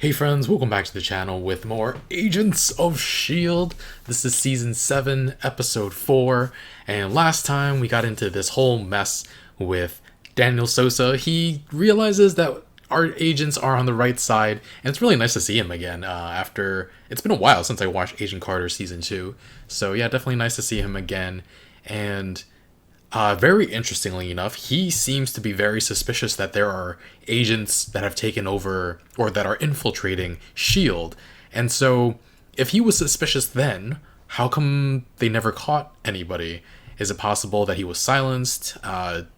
Hey friends, welcome back to the channel with more Agents of S.H.I.E.L.D. This is Season 7, Episode 4, and last time we got into this whole mess with Daniel Sousa. He realizes that our agents are on the right side, and it's really nice to see him again after... It's been a while since I watched Agent Carter Season 2, so yeah, definitely nice to see him again, and... very interestingly enough, he seems to be very suspicious that there are agents that have taken over or that are infiltrating S.H.I.E.L.D. And so, if he was suspicious then, how come they never caught anybody? Is it possible that he was silenced?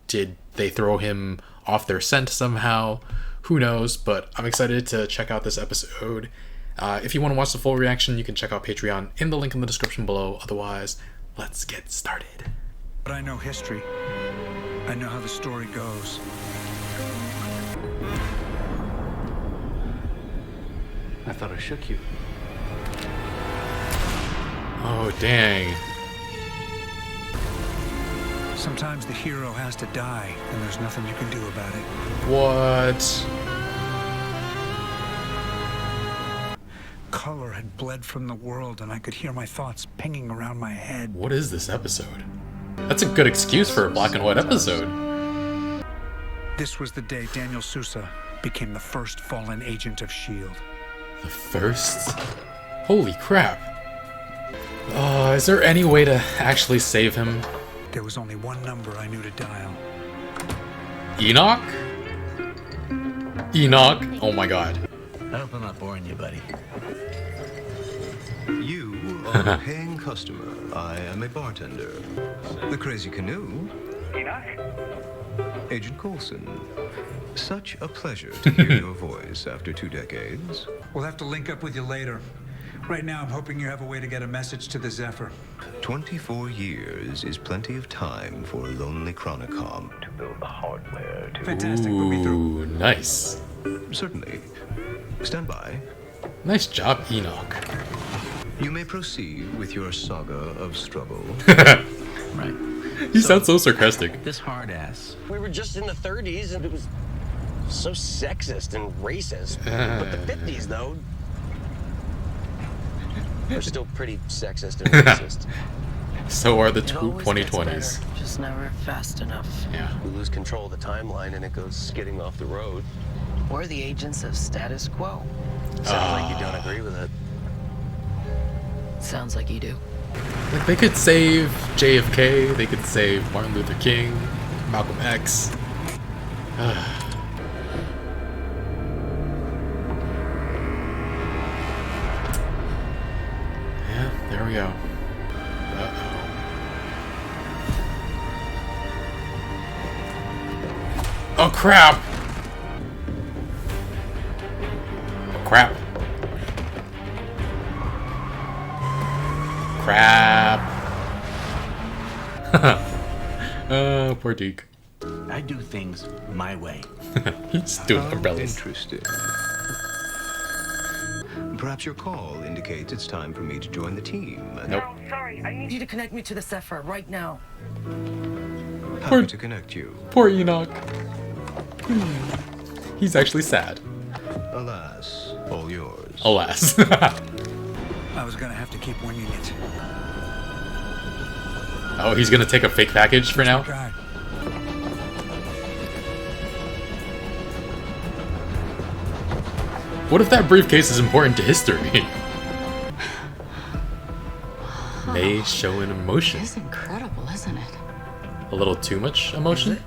Did they throw him off their scent somehow? Who knows, but I'm excited to check out this episode. If you want to watch the full reaction, you can check out Patreon in the link in the description below. Otherwise, let's get started. But I know history. I know how the story goes. I thought I shook you. Oh, dang. Sometimes the hero has to die, and there's nothing you can do about it. What? Color had bled from the world, and I could hear my thoughts pinging around my head. What is this episode? That's a good excuse for a black and white episode. This was the day Daniel Sousa became the first fallen agent of S.H.I.E.L.D. The first? Holy crap. Is there any way to actually save him? There was only one number I knew to dial. Enoch? Enoch? Oh my god. I hope I'm not boring you, buddy. You are a paying customer. I am a bartender. The Crazy Canoe. Agent Coulson. Such a pleasure to hear your voice after 2 decades. We'll have to link up with you later. Right now, I'm hoping you have a way to get a message to the Zephyr. 24 years is plenty of time for a lonely chronicom to build the hardware to... Fantastic, put me through. Ooh, nice. Certainly. Stand by. Nice job, Enoch. You may proceed with your saga of struggle. Right. He sounds so sarcastic. This hard ass. We were just in the 30s and it was so sexist and racist. But the 50s, though, are still pretty sexist and racist. So are the It always 2020s. gets better, just never fast enough. Yeah. We lose control of the timeline and it goes skidding off the road. We're the agents of status quo. Sounds like you don't agree with it. Sounds like you do. Like, they could save JFK, they could save Martin Luther King, Malcolm X. Yeah, there we go. Uh-oh. Oh, crap! Oh, crap. Crap. Poor Deke. I do things my way. He's doing How umbrellas. interesting. Perhaps your call indicates it's time for me to join the team. Nope. Sorry, I need you to connect me to the Zephyr right now. Happy to connect you. Poor Enoch. He's actually sad. Alas, all yours. Alas. I was gonna have to keep winging it. Oh, he's gonna take a fake package for now? Try. What if that briefcase is important to history? May show an emotion. It's incredible, isn't it? A little too much emotion?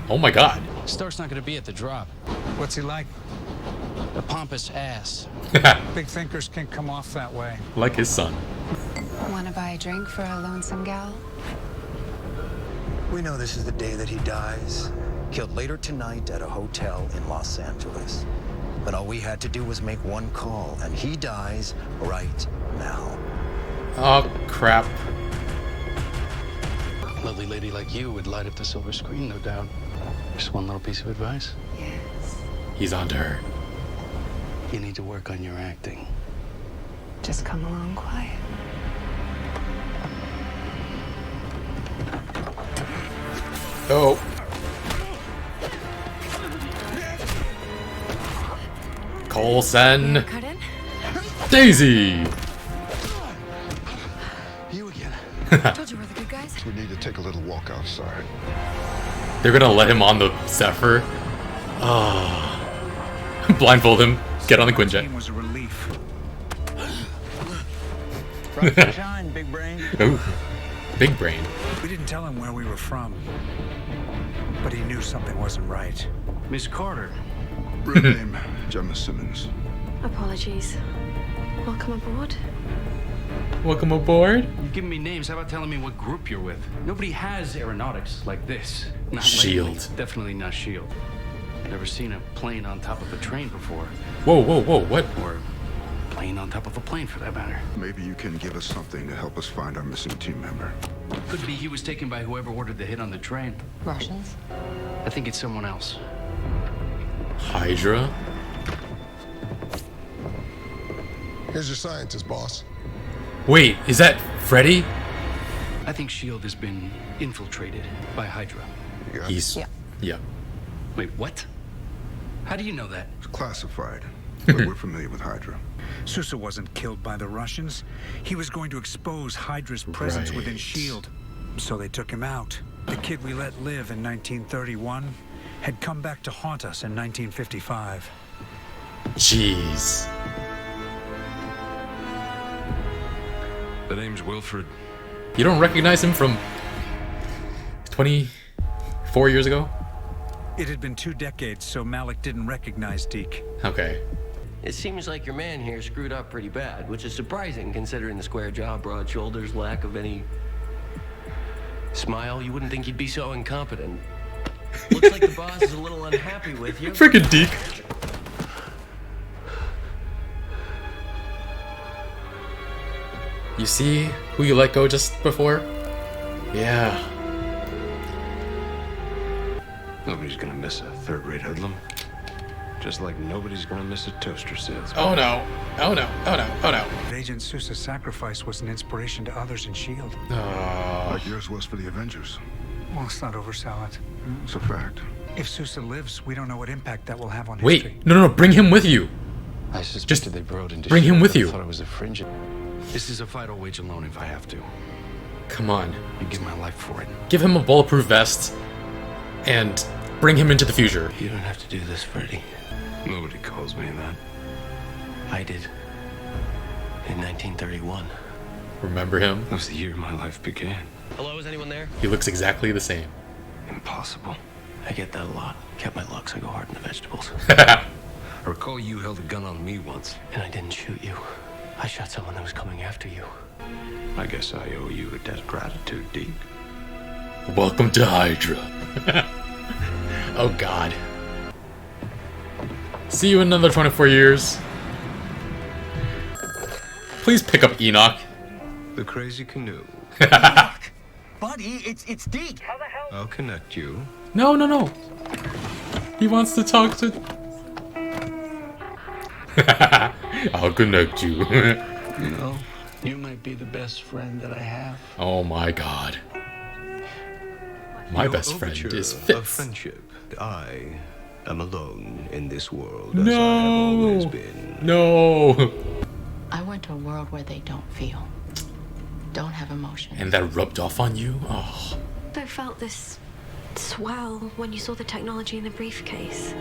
Oh my god. Stark's not gonna be at the drop. What's he like? A pompous ass. Big thinkers can't come off that way. Like his son. Want to buy a drink for a lonesome gal? We know this is the day that he dies. Killed later tonight at a hotel in Los Angeles. But all we had to do was make one call, and he dies right now. Oh, crap. Lovely lady like you would light up the silver screen, no doubt. Just one little piece of advice. Yes. He's onto her. You need to work on your acting. Just come along quiet. Oh. Coulson. Cut in? Daisy. You again. Told you we're the good guys. We need to take a little walk outside. They're gonna let him on the Zephyr. Oh. Blindfold him. Get on the Quinjet. Team was a relief. Rise and shine, big brain. Ooh. Big brain. We didn't tell him where we were from, but he knew something wasn't right. Miss Carter. Real name, Gemma Simmons. Apologies. Welcome aboard. Welcome aboard. You're giving me names. How about telling me what group you're with? Nobody has aeronautics like this. Not Shield. lately. Definitely not Shield. Never seen a plane on top of a train before. Whoa, whoa, whoa, what? Or a plane on top of a plane, for that matter. Maybe you can give us something to help us find our missing team member. Could be he was taken by whoever ordered the hit on the train. Russians? I think it's someone else. Hydra? Here's your scientist, boss. Wait, is that Freddy? I think Shield has been infiltrated by Hydra. Yeah, He's... Yeah. Wait, what? How do you know that? it's classified, but we're familiar with Hydra. Sousa wasn't killed by the Russians. He was going to expose Hydra's presence within Right. S.H.I.E.L.D., so they took him out. The kid we let live in 1931 had come back to haunt us in 1955. Jeez. The name's Wilfred. You don't recognize him from 24 years ago? It had been 2 decades, so Malik didn't recognize Deke. Okay. It seems like your man here screwed up pretty bad, which is surprising considering the square jaw, broad shoulders, lack of any smile. You wouldn't think he'd be so incompetent. Looks like the boss is a little unhappy with you. Freaking Deke. You see who you let go just before? Yeah. Nobody's gonna miss a third-rate hoodlum. Just like nobody's gonna miss a toaster salesman. Oh no. Oh no. Oh no. Oh no. Agent Sousa's sacrifice was an inspiration to others in S.H.I.E.L.D. Oh. Like yours was for the Avengers. Well, let's not oversell it. It's a fact. If Sousa lives, we don't know what impact that will have on Wait. history. No, no, no. Bring him with you. I suspected Just they burrowed into bring him S.H.I.E.L.D., with but you. I thought it was a fringe. This is a fight I'll wage alone if I have to. Come on. I give my life for it. Give him a bulletproof vest and bring him into the future. You don't have to do this, Freddy. Nobody calls me that. I did. In 1931. Remember him? That was the year my life began. Hello, is anyone there? He looks exactly the same. Impossible. I get that a lot. Kept my luck, so I go hard in the vegetables. I recall you held a gun on me once. And I didn't shoot you. I shot someone that was coming after you. I guess I owe you a debt of gratitude, Deke. Welcome to Hydra. Oh god. See you in another 24 years. Please pick up Enoch. The crazy canoe. Buddy, it's Deke. How the hell? I'll connect you. No, no, no. He wants to talk to... I'll connect you. You know, you might be the best friend that I have. Oh my god. My Your best friend overture is of Fitz. friendship. I am alone in this world as I have always No. been. No. I went to a world where they don't feel, don't have emotion. And that rubbed off on you? Oh. I felt this swell when you saw the technology in the briefcase.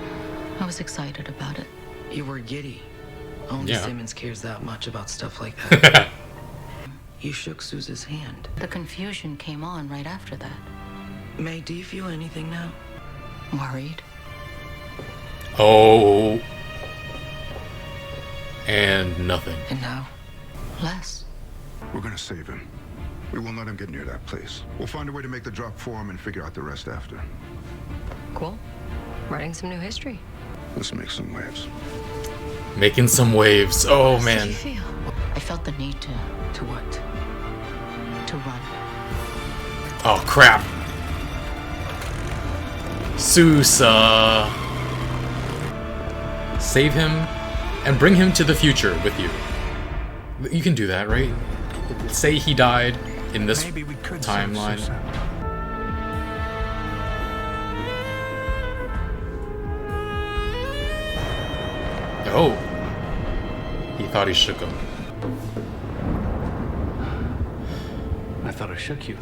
I was excited about it. You were giddy. Only Yeah. Simmons cares that much about stuff like that. You shook Sousa's hand. The confusion came on right after that. May, do you feel anything now? Worried. Oh. And nothing. And now? Less. We're gonna save him. We won't let him get near that place. We'll find a way to make the drop for him and figure out the rest after. Cool. Writing some new history. Let's make some waves. Making some waves. Oh How man. did you feel? I felt the need to what? To run. Oh crap. Sousa. Save him and bring him to the future with you. You can do that, right? Say he died in this Maybe we could save timeline. Sousa. Oh. He thought he shook him. I thought I shook you.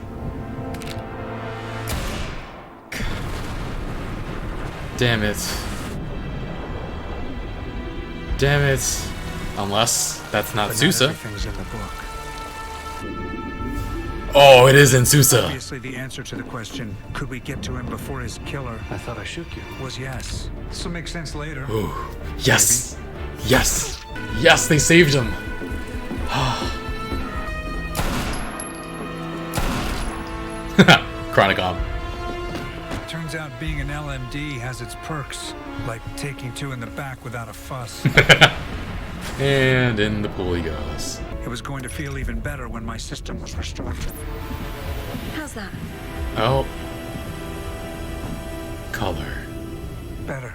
Damn it. Damn it. Unless that's not But Sousa. Not everything's in the book. Oh, it is in Sousa. Obviously, the answer to the question, could we get to him before his killer, I thought I shook you. was yes. This will make sense later. Ooh. Yes. Yes. Yes, they saved him. Chronicom. Turns out being an LMD has its perks, like taking two in the back without a fuss. And in the pool he goes. It was going to feel even better when my system was restored. How's that? Oh. Color. Better.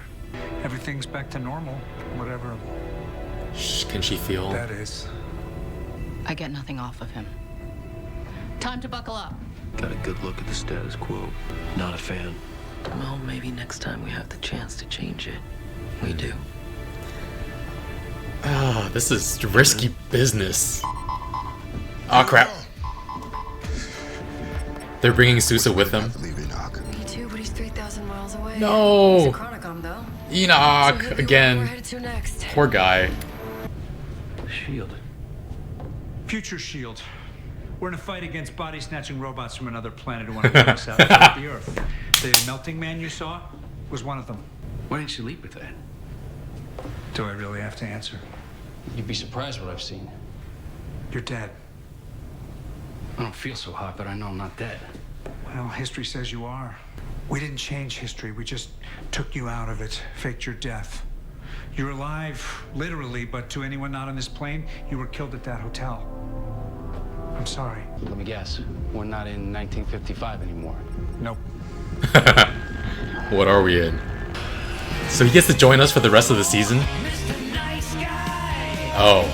Everything's back to normal, whatever Can she feel? that is. I get nothing off of him. Time to buckle up. Got a good look at the status quo. Not a fan. Well, maybe next time we have the chance to change it. We do. Ah, this is risky business. Oh crap. They're bringing Sousa with them. Me too, but he's 3,000 miles away. No. He's a Chronicom, though. Enoch So he'll be where we're again. headed to next. Poor guy. Shield. Future Shield. We're in a fight against body-snatching robots from another planet who want to take us out of the Earth. The melting man you saw was one of them. Why didn't you lead with that? Do I really have to answer? You'd be surprised what I've seen. You're dead. I don't feel so hot, but I know I'm not dead. Well, history says you are. We didn't change history. We just took you out of it, faked your death. You're alive, literally, but to anyone not on this plane, you were killed at that hotel. I'm sorry. Let me guess. We're not in 1955 anymore. Nope. What are we in? So he gets to join us for the rest of the season? Oh.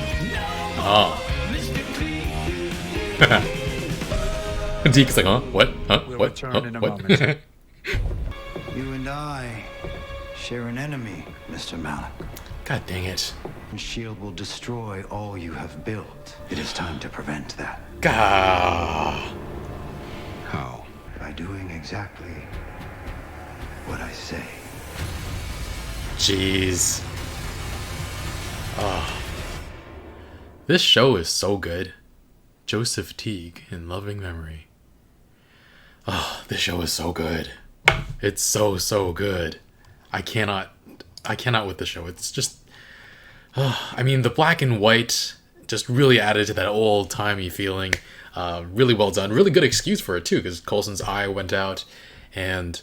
Oh. Deke's like, huh? What? Huh? We'll What? return Huh? in a What? moment. You and I share an enemy, Mr. Malik. God dang it. And S.H.I.E.L.D. will destroy all you have built. It is time to prevent that. Gah. How? By doing exactly what I say. Jeez. Oh. This show is so good. Joseph Teague in loving memory. Oh, this show is so good. It's so good. I cannot with the show. It's just I mean, the black and white just really added to that old-timey feeling. Really well done. Really good excuse for it too, because Coulson's eye went out. And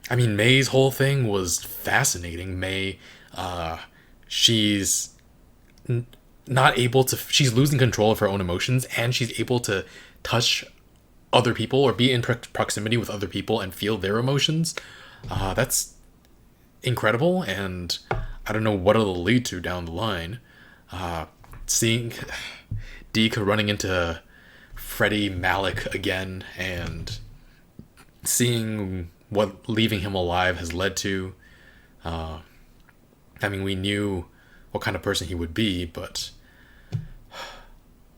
I mean, May's whole thing was fascinating. May, she's not able to, she's losing control of her own emotions, and she's able to touch other people or be in proximity with other people and feel their emotions. That's incredible, and I don't know what it'll lead to down the line. Seeing Deke running into Freddie Malik again, and seeing what leaving him alive has led to. I mean, we knew what kind of person he would be, but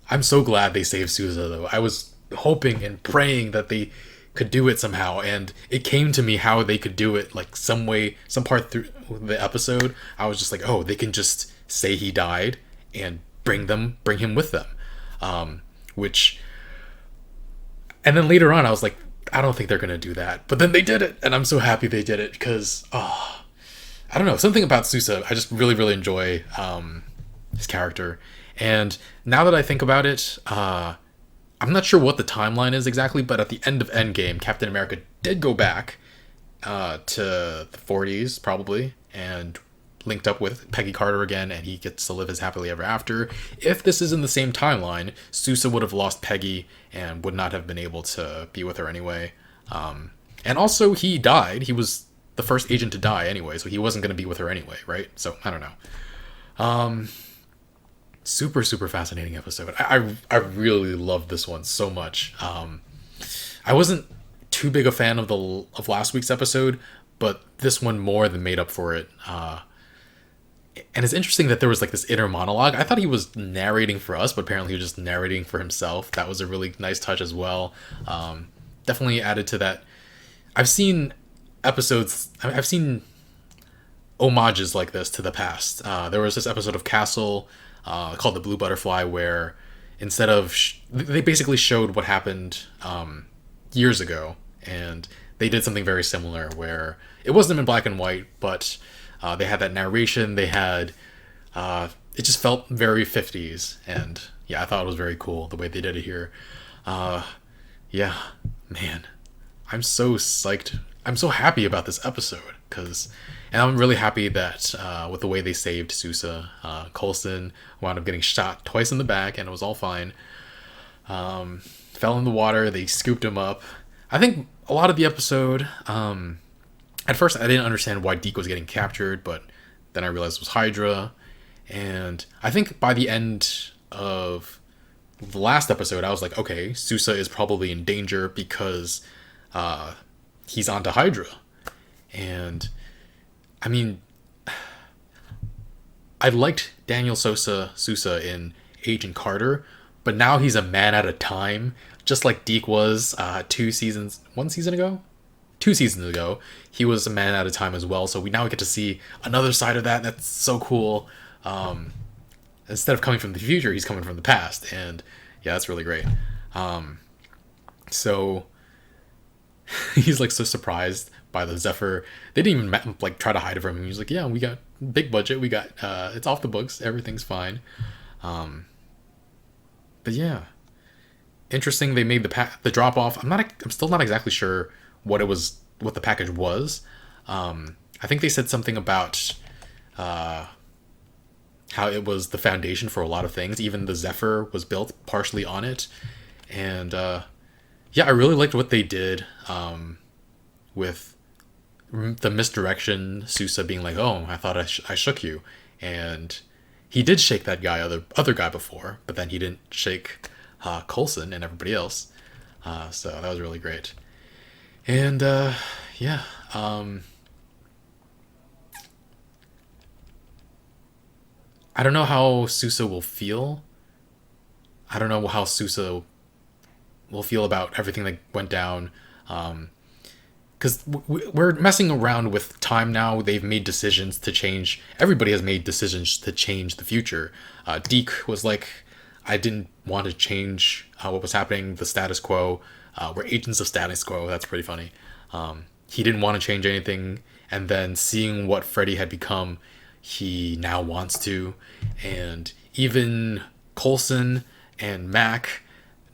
I'm so glad they saved Sousa, though. I was hoping and praying that they could do it somehow, and it came to me how they could do it, like some way, some part through the episode. I was just like, oh, they can just say he died and bring him with them, and then later on I was like, I don't think they're gonna do that, but then they did it, and I'm so happy they did it, because I don't know, something about Sousa, I just really enjoy his character. And now that I think about it, I'm not sure what the timeline is exactly, but at the end of Endgame, Captain America did go back to the 40s, probably, and linked up with Peggy Carter again, and he gets to live his happily ever after. If this is in the same timeline, Sousa would have lost Peggy and would not have been able to be with her anyway. And also, he died. He was the first agent to die anyway, so he wasn't going to be with her anyway, right? So, I don't know. Super fascinating episode. I really loved this one so much. I wasn't too big a fan of last week's episode, but this one more than made up for it. And it's interesting that there was like this inner monologue. I thought he was narrating for us, but apparently he was just narrating for himself. That was a really nice touch as well. Definitely added to that. I've seen episodes, I've seen homages like this to the past. There was this episode of Castle called The Blue Butterfly where instead of they basically showed what happened years ago, and they did something very similar where it wasn't in black and white, but they had that narration. They had it just felt very 50s, and yeah, I thought it was very cool the way they did it here. Yeah, man, I'm so psyched. I'm so happy about this episode and I'm really happy that with the way they saved Sousa, Coulson wound up getting shot twice in the back, and it was all fine. Fell in the water. They scooped him up. I think a lot of the episode, at first I didn't understand why Deke was getting captured, but then I realized it was Hydra. And I think by the end of the last episode, I was like, okay, Sousa is probably in danger because he's onto Hydra. And I mean, I liked Daniel Sousa in Agent Carter, but now he's a man at a time, just like Deke was 2 seasons ago. He was a man at a time as well. So we now get to see another side of that. That's so cool. Instead of coming from the future, he's coming from the past, and yeah, that's really great. So he's like so surprised by the Zephyr. They didn't even like try to hide it from him. He was like, yeah, we got big budget. We got it's off the books. Everything's fine. But yeah, interesting. They made the drop off. I'm still not exactly sure what the package was. I think they said something about how it was the foundation for a lot of things. Even the Zephyr was built partially on it. And yeah, I really liked what they did with the misdirection. Sousa being like, oh, I thought I shook you. And he did shake that guy, other guy before, but then he didn't shake Coulson and everybody else. So that was really great. And yeah, I don't know how Sousa will feel. I don't know how Sousa will feel about everything that went down. Because we're messing around with time now. They've made decisions to change. Everybody has made decisions to change the future. Deke was like, I didn't want to change what was happening, the status quo. We're agents of status quo. That's pretty funny. He didn't want to change anything. And then seeing what Freddy had become, he now wants to. And even Coulson and Mac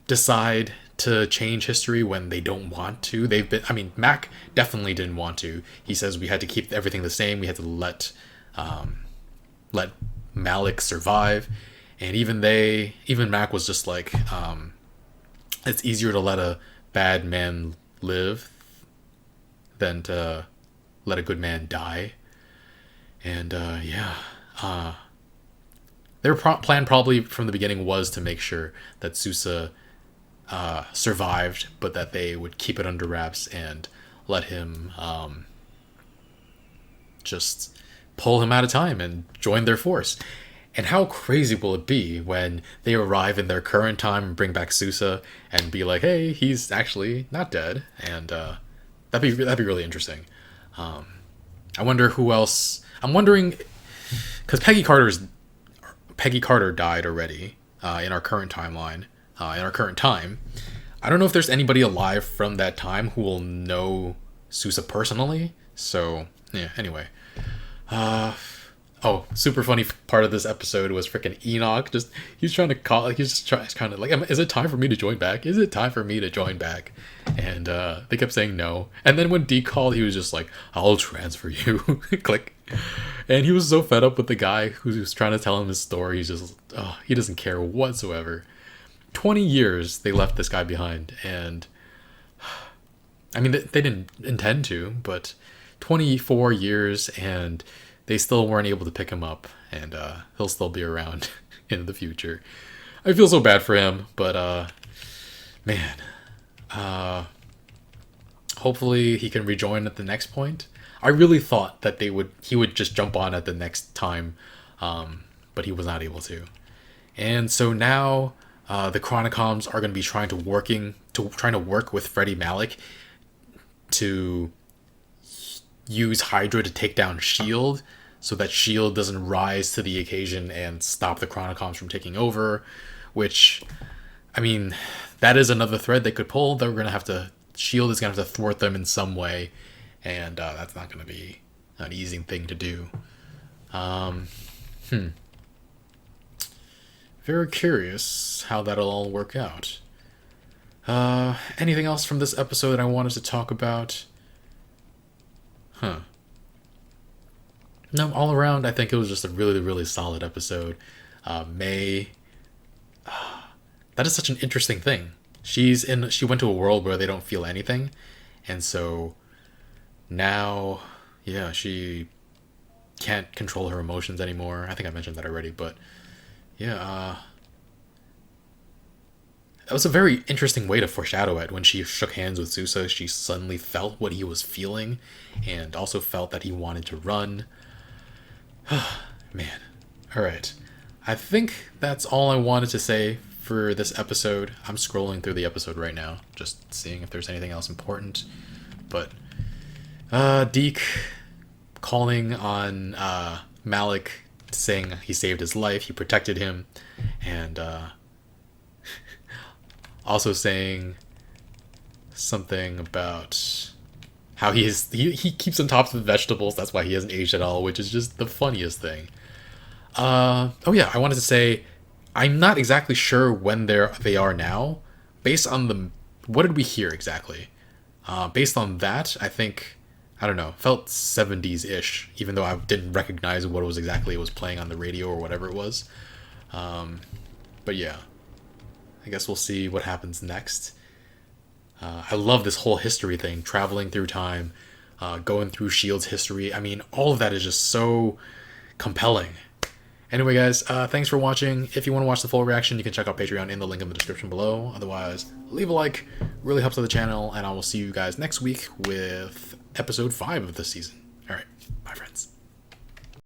decide to change history when they don't want to. Mac definitely didn't want to. He says we had to keep everything the same. We had to let Malik survive. And even Mac was just like, it's easier to let a bad man live than to let a good man die. And their plan probably from the beginning was to make sure that Sousa survived, but that they would keep it under wraps and let him just pull him out of time and join their force. And how crazy will it be when they arrive in their current time and bring back Sousa and be like, hey, he's actually not dead. And that'd be really interesting. I wonder who else. I'm wondering, because Peggy Carter died already in our current timeline, in our current time. I don't know if there's anybody alive from that time who will know Sousa personally. So yeah. Anyway, oh, super funny part of this episode was freaking Enoch. He's trying to call. He's just trying to like, is it time for me to join back? Is it time for me to join back? And they kept saying no. And then when Deke called, he was just like, I'll transfer you. Click. And he was so fed up with the guy who was trying to tell him his story. He's just, he doesn't care whatsoever. 20 years they left this guy behind. And I mean, they didn't intend to, but 24 years and they still weren't able to pick him up, and he'll still be around in the future. I feel so bad for him, but man, hopefully he can rejoin at the next point. I really thought that he would just jump on at the next time, but he was not able to. And so now the Chronicoms are going to be trying to work with Freddie Malik to use Hydra to take down S.H.I.E.L.D. so that S.H.I.E.L.D. doesn't rise to the occasion and stop the Chronicoms from taking over, which, I mean, that is another thread they could pull. They're going to have to, S.H.I.E.L.D. is going to have to thwart them in some way, and that's not going to be an easy thing to do. Very curious how that'll all work out. Anything else from this episode that I wanted to talk about? No, all around, I think it was just a really, really solid episode. May, that is such an interesting thing. She went to a world where they don't feel anything, and so now, yeah, she can't control her emotions anymore. I think I mentioned that already, but yeah, that was a very interesting way to foreshadow it. When she shook hands with Sousa, she suddenly felt what he was feeling, and also felt that he wanted to run. Man. Alright. I think that's all I wanted to say for this episode. I'm scrolling through the episode right now, just seeing if there's anything else important. But, Deke calling on Malik, saying he saved his life, he protected him, and also saying something about how he keeps on top of the vegetables, that's why he hasn't aged at all, which is just the funniest thing. Oh yeah, I wanted to say, I'm not exactly sure when they are now, based on what did we hear exactly? Based on that, I think, I don't know, felt 70s-ish, even though I didn't recognize what it was playing on the radio or whatever it was. But yeah, I guess we'll see what happens next. I love this whole history thing, traveling through time, going through S.H.I.E.L.D.'s history. I mean, all of that is just so compelling. Anyway, guys, thanks for watching. If you want to watch the full reaction, you can check out Patreon in the link in the description below. Otherwise, leave a like, really helps out the channel, and I will see you guys next week with episode 5 of this season. Alright, bye friends.